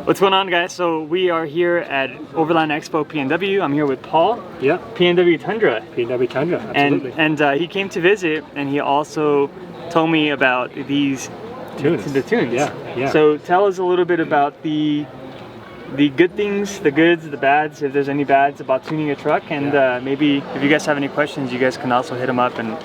What's going on, guys? So we are here at Overland Expo PNW. I'm here with Paul. Yeah. PNW Tundra. PNW Tundra, absolutely. And he came to visit, and he also told me about these tunes. The tunes. Yeah. So tell us a little bit about the good things, the goods, the bads, if there's any bads about tuning a truck, and maybe if you guys have any questions, you guys can also hit him up and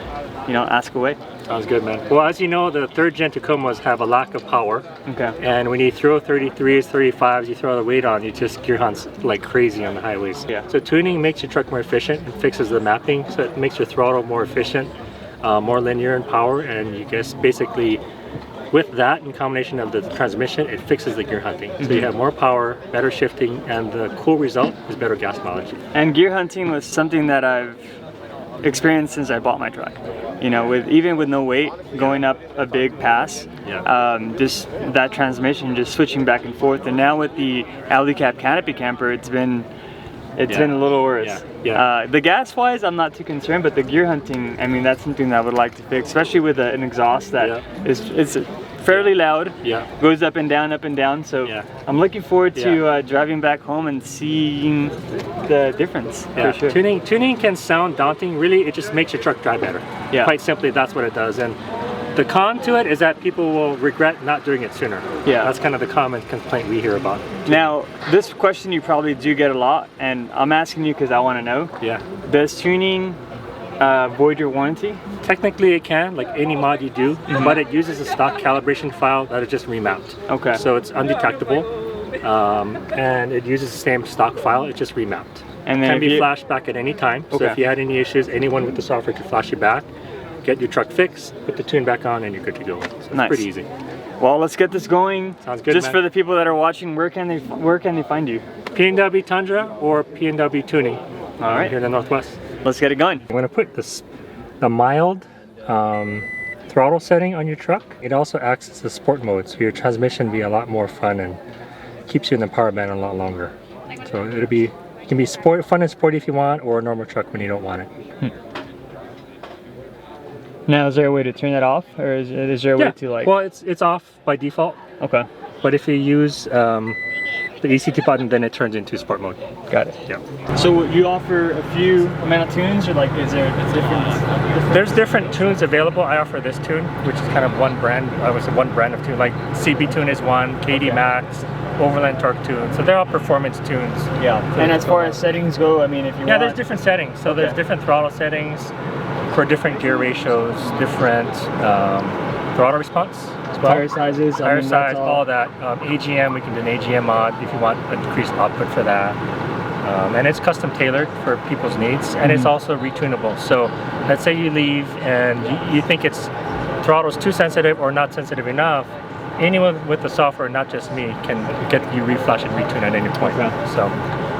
ask away. Sounds good, man. Well, as you know, the 3rd gen Tacomas have a lack of power. Okay. And when you throw 33s, 35s, you throw the weight on, you just gear hunts like crazy on the highways. Yeah. So tuning makes your truck more efficient and fixes the mapping, so it makes your throttle more efficient, more linear in power, and you guess basically with that in combination of the transmission, it fixes the gear hunting. So you have more power, better shifting, and the cool result is better gas mileage. And gear hunting was something that I've experienced since I bought my truck. Even with no weight, going up a big pass, just that transmission, just switching back and forth. And now with the Alley Cap Canopy Camper, it's been a little worse. The gas wise, I'm not too concerned, but the gear hunting, I mean, that's something that I would like to fix, especially with an exhaust that is fairly loud, goes up and down. So I'm looking forward to driving back home and seeing the difference. For sure. Tuning can sound daunting. Really, it just makes your truck drive better. Quite simply, that's what it does. And the con to it is that people will regret not doing it sooner. That's kind of the common complaint we hear about. Now, this question you probably do get a lot, and I'm asking you because I want to know. Does tuning void your warranty? Technically it can, like any mod you do, but it uses a stock calibration file that is just remapped. Okay. So it's undetectable, and it uses the same stock file, it's just remapped. And then it can be flashed back at any time. So if you had any issues, anyone with the software can flash you back, get your truck fixed, put the tune back on, and you're good to go. So it's pretty easy. Well, let's get this going. Sounds good, Just man. for the people that are watching, where can they find you? PNW Tundra or PNW Tuning. All right. Here in the Northwest. Let's get it going. I'm going to put the mild throttle setting on your truck. It also acts as a sport mode, so your transmission will be a lot more fun and keeps you in the power band a lot longer. So it can be fun and sporty if you want, or a normal truck when you don't want it. Now, is there a way to turn that off, or is there a way to like? Well, it's off by default. Okay. But if you use the ECT button, then it turns into sport mode. Got it. Yeah. So you offer a few amount of tunes, or like is there a different? There's different tunes available. I offer this tune, which is kind of one brand. I would say one brand of tune. Like CB tune is one, KD Max, Overland Torque tune. So they're all performance tunes. Yeah. And as far as settings go, I mean, if you want... there's different settings. So there's different throttle settings for different gear ratios, different throttle response as well. Tire sizes. Tire size, all that. AGM, we can do an AGM mod if you want a decreased output for that. And it's custom tailored for people's needs, and it's also retunable. So let's say you leave and you think it's throttle's too sensitive or not sensitive enough. Anyone with the software, not just me, can get you reflash and retune at any point. So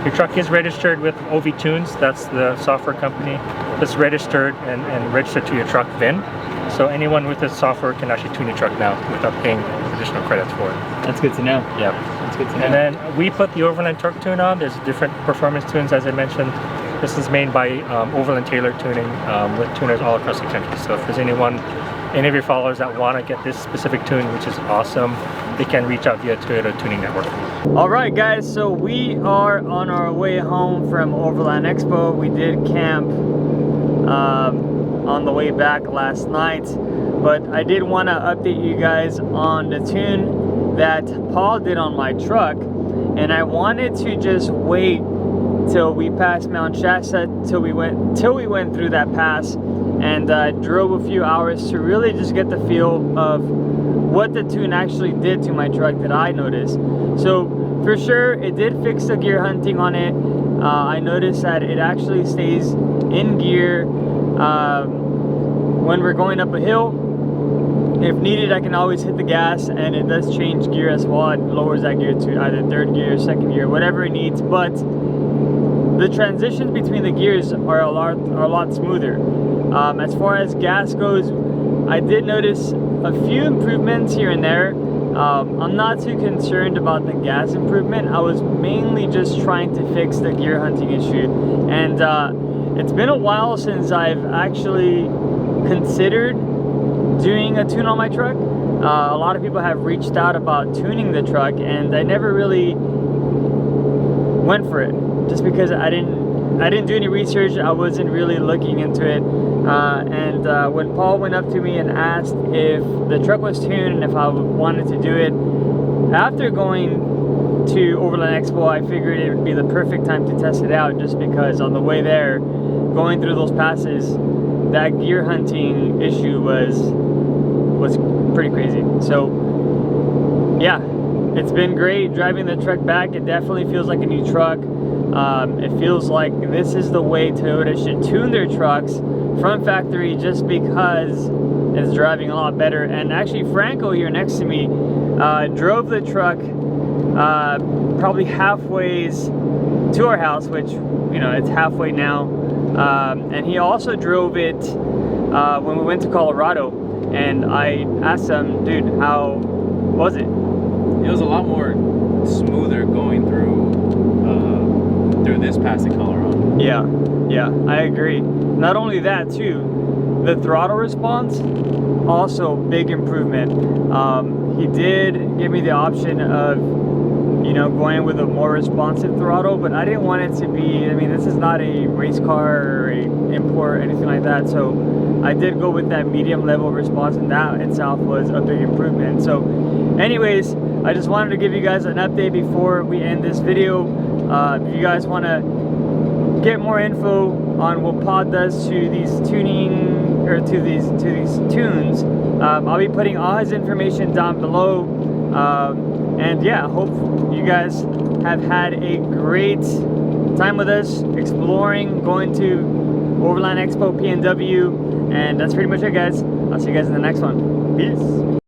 your truck is registered with OV Tunes. That's the software company that's registered and registered to your truck VIN. So anyone with this software can actually tune your truck now without paying additional credits for it. That's good to know. Yeah. That's good to know. And then we put the Overland Torque tune on. There's different performance tunes, as I mentioned. This is made by Overland Taylor Tuning with tuners all across the country. So if there's any of your followers that want to get this specific tune, which is awesome, they can reach out via Toyota Tuning Network. All right, guys, so we are on our way home from Overland Expo. We did camp on the way back last night, but I did want to update you guys on the tune that Paul did on my truck, and I wanted to just wait till we passed Mount Shasta, till we went through that pass, and drove a few hours to really just get the feel of what the tune actually did to my truck that I noticed. So for sure, it did fix the gear hunting on it. I noticed that it actually stays in gear when we're going up a hill. If needed, I can always hit the gas, and it does change gear as well. It lowers that gear to either 3rd gear, 2nd gear, whatever it needs. But the transitions between the gears are a lot smoother. As far as gas goes, I did notice a few improvements here and there. I'm not too concerned about the gas improvement. I was mainly just trying to fix the gear hunting issue, and it's been a while since I've actually considered doing a tune on my truck. a lot of people have reached out about tuning the truck, and I never really went for it, just because I didn't do any research. I wasn't really looking into it. And when Paul went up to me and asked if the truck was tuned and if I wanted to do it, after going to Overland Expo, I figured it would be the perfect time to test it out, just because on the way there, going through those passes, that gear hunting issue was pretty crazy. So yeah, it's been great driving the truck back. It definitely feels like a new truck. It feels like this is the way Toyota should tune their trucks from factory, just because it's driving a lot better. And actually, Franco here next to me drove the truck probably halfway to our house, which, you know, it's halfway now. And he also drove it when we went to Colorado, and I asked him, dude, how was it? It was a lot more smoother going through this pass in Colorado. Yeah, I agree. Not only that too, the throttle response, also big improvement. He did give me the option of, you know, going with a more responsive throttle, but I didn't want it to be, I mean, this is not a race car or a import or anything like that, so I did go with that medium level response, and that itself was a big improvement. So anyways, I just wanted to give you guys an update before we end this video. If you guys want to get more info on what Pod does to these tuning, or to these tunes, I'll be putting all his information down below. And yeah, hope you guys have had a great time with us, exploring, going to Overland Expo PNW, and that's pretty much it, guys. I'll see you guys in the next one. Peace.